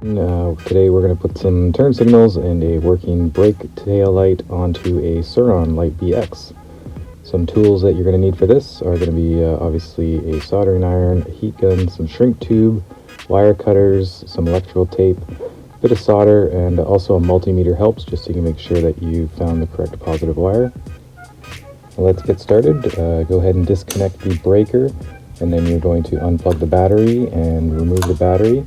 Now, today we're going to put some turn signals and a working brake tail light onto a Surron Light BX. Some tools that you're going to need for this are going to be obviously a soldering iron, a heat gun, some shrink tube, wire cutters, some electrical tape, a bit of solder, and also a multimeter helps just so you can make sure that you found the correct positive wire. Let's get started. Go ahead and disconnect the breaker, and then you're going to unplug the battery and remove the battery.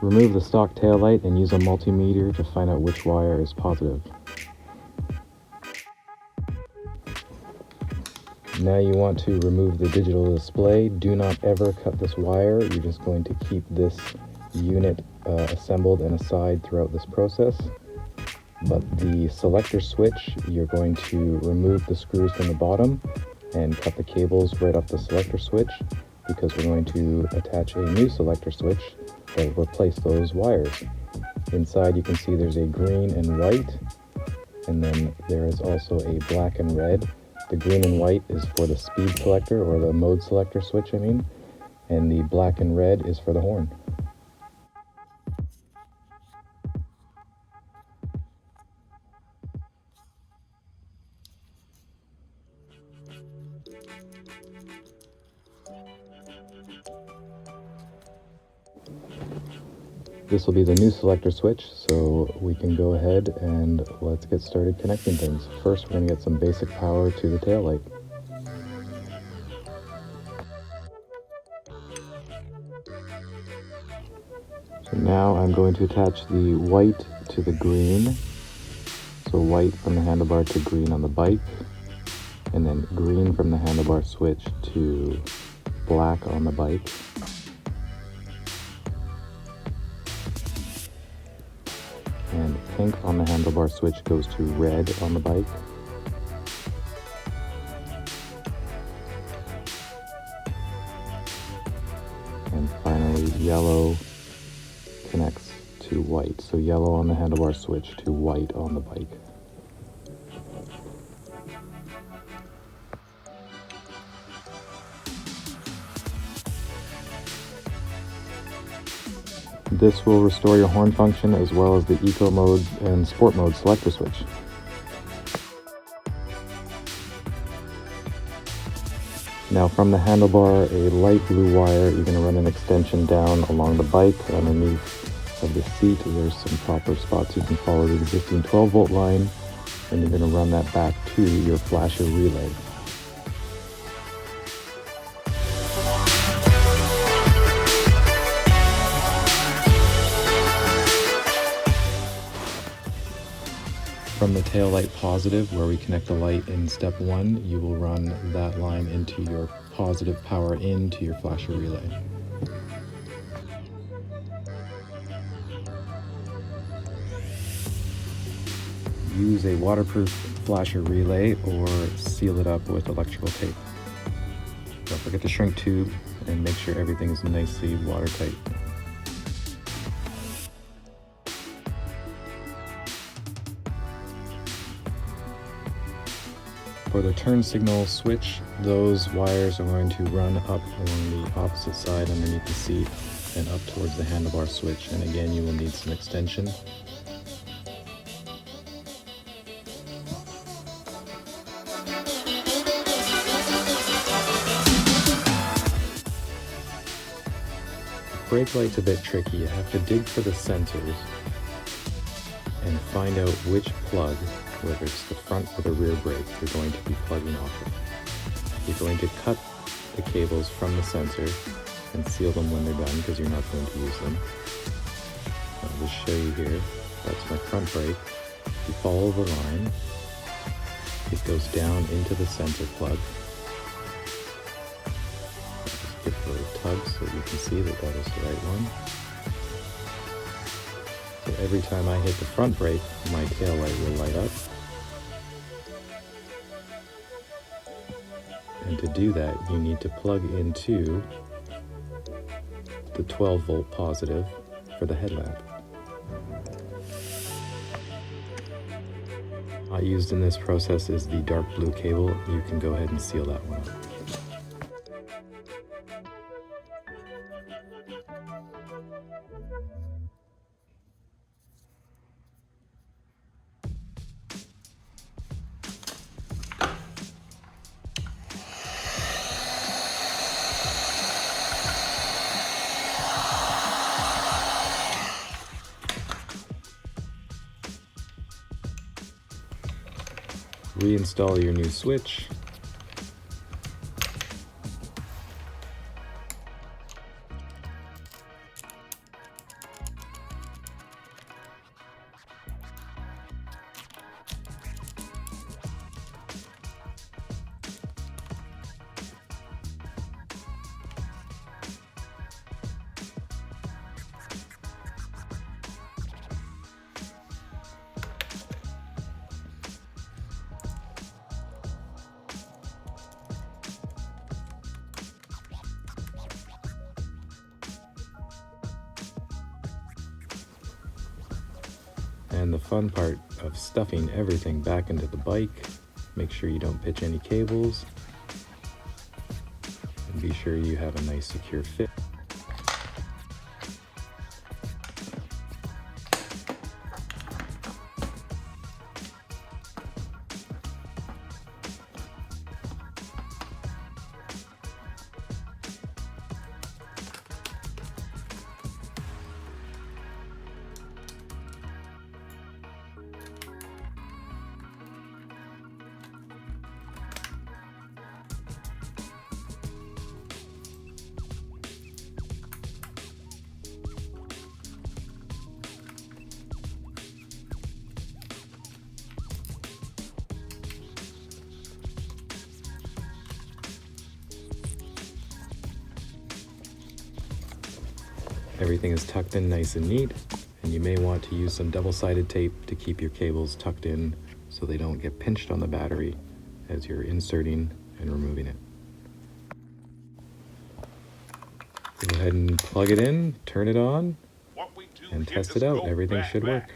Remove the stock taillight and use a multimeter to find out which wire is positive. Now you want to remove the digital display. Do not ever cut this wire. You're just going to keep this unit assembled and aside throughout this process. But the selector switch, you're going to remove the screws from the bottom and cut the cables right off the selector switch, because we're going to attach a new selector switch that will replace those wires. Inside you can see there's a green and white, and then there is also a black and red. The green and white is for the speed selector, or the mode selector switch, and the black and red is for the horn. This will be the new selector switch, so we can go ahead and let's get started connecting things. First, we're going to get some basic power to the taillight. So now I'm going to attach the white to the green. So white from the handlebar to green on the bike, and then green from the handlebar switch to black on the bike. And pink on the handlebar switch goes to red on the bike. And finally, yellow connects to white. So yellow on the handlebar switch to white on the bike. This will restore your horn function as well as the eco mode and sport mode selector switch. Now from the handlebar, a light blue wire, you're going to run an extension down along the bike underneath of the seat. There's some proper spots you can follow the existing 12-volt line, and you're going to run that back to your flasher relay. From the taillight positive, where we connect the light in step 1, you will run that line into your positive power into your flasher relay. Use a waterproof flasher relay or seal it up with electrical tape. Don't forget to shrink tube and make sure everything is nicely watertight. For the turn signal switch, those wires are going to run up along the opposite side underneath the seat and up towards the handlebar switch, and again you will need some extension. The brake light's a bit tricky. You have to dig for the sensors and find out which plug, whether it's the front or the rear brake, you're going to be plugging off of. You're going to cut the cables from the sensor and seal them when they're done, because you're not going to use them. I'll just show you here. That's my front brake. You follow the line. It goes down into the sensor plug. Just give it a little tug so you can see that that is the right one. So every time I hit the front brake, my tail light will light up. And to do that, you need to plug into the 12-volt positive for the headlamp. Not used in this process is the dark blue cable. You can go ahead and seal that one up. Reinstall your new switch. And the fun part of stuffing everything back into the bike, make sure you don't pitch any cables, and be sure you have a nice secure fit. Everything is tucked in nice and neat, and you may want to use some double-sided tape to keep your cables tucked in so they don't get pinched on the battery as you're inserting and removing it. Go ahead and plug it in, turn it on, and test it out. Everything should work.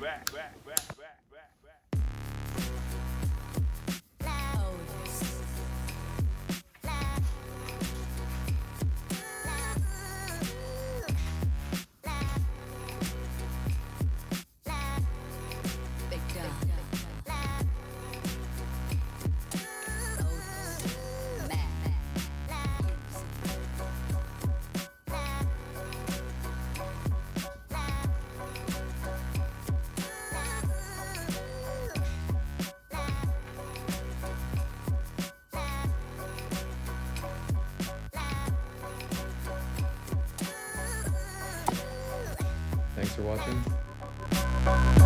Thanks for watching.